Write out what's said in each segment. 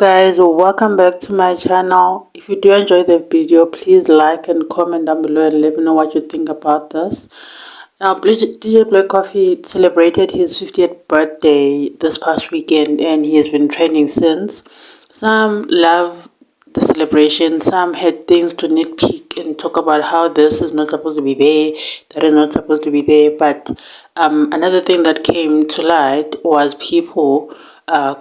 Guys, welcome back to my channel. If you do enjoy the video, please like and comment down below and let me know what you think about this. Now, DJ Black Coffee celebrated his 50th birthday this past weekend and he has been trending since. Some love the celebration, some had things to nitpick and talk about how this is not supposed to be there, that is not supposed to be there. But another thing that came to light was people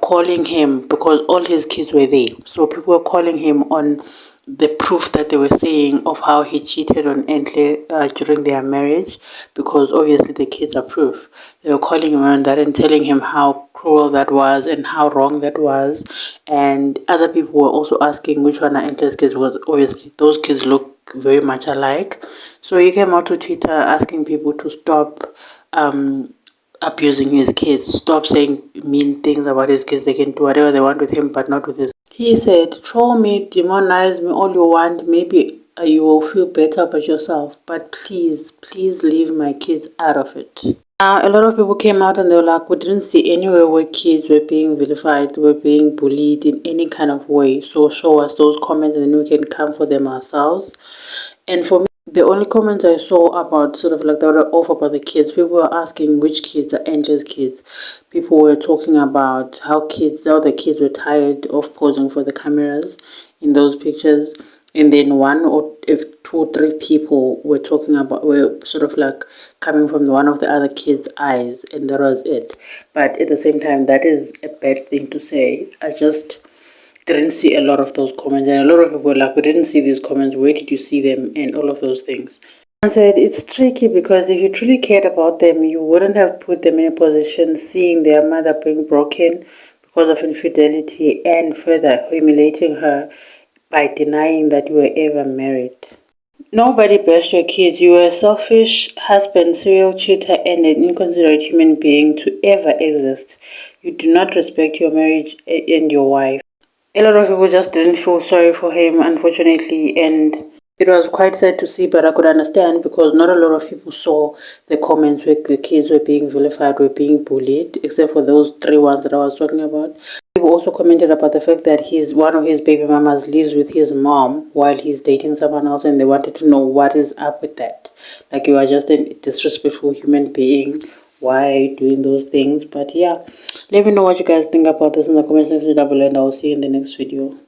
calling him, because all his kids were there. So people were calling him on the proof that they were saying of how he cheated on Entle during their marriage, because obviously the kids are proof. They were calling him on that and telling him how cruel that was and how wrong that was. And other people were also asking which one are Entle's kids, was obviously those kids look very much alike. So he came out to Twitter asking people to stop abusing his kids, stop saying mean things about his kids. They can do whatever they want with him, but not with his. He said, troll me, demonize me all you want, maybe you will feel better about yourself, but please leave my kids out of it. Now, a lot of people came out and they were like, we didn't see anywhere where kids were being vilified, were being bullied in any kind of way. So show us those comments and then we can come for them ourselves. And for me, the only comments I saw about sort of like that were off about the kids, people were asking which kids are Angela's kids. People were talking about how the kids were tired of posing for the cameras in those pictures. And then one or if two or three people were sort of like coming from one of the other kids' eyes, and that was it. But at the same time, that is a bad thing to say. I just didn't see a lot of those comments, and a lot of people were like, we didn't see these comments, where did you see them, and all of those things. I said it's tricky, because if you truly cared about them, you wouldn't have put them in a position seeing their mother being broken because of infidelity, and further humiliating her by denying that you were ever married. Nobody blessed your kids. You were a selfish husband, serial cheater, and an inconsiderate human being to ever exist. You do not respect your marriage and your wife. A lot of people just didn't feel sorry for him, unfortunately, and it was quite sad to see, but I could understand, because not a lot of people saw the comments where the kids were being vilified, were being bullied, except for those three ones that I was talking about. People also commented about the fact that one of his baby mamas lives with his mom while he's dating someone else, and they wanted to know what is up with that. Like, you are just a disrespectful human being. Why are you doing those things? But yeah, let me know what you guys think about this in the comment section down below, and I will see you in the next video.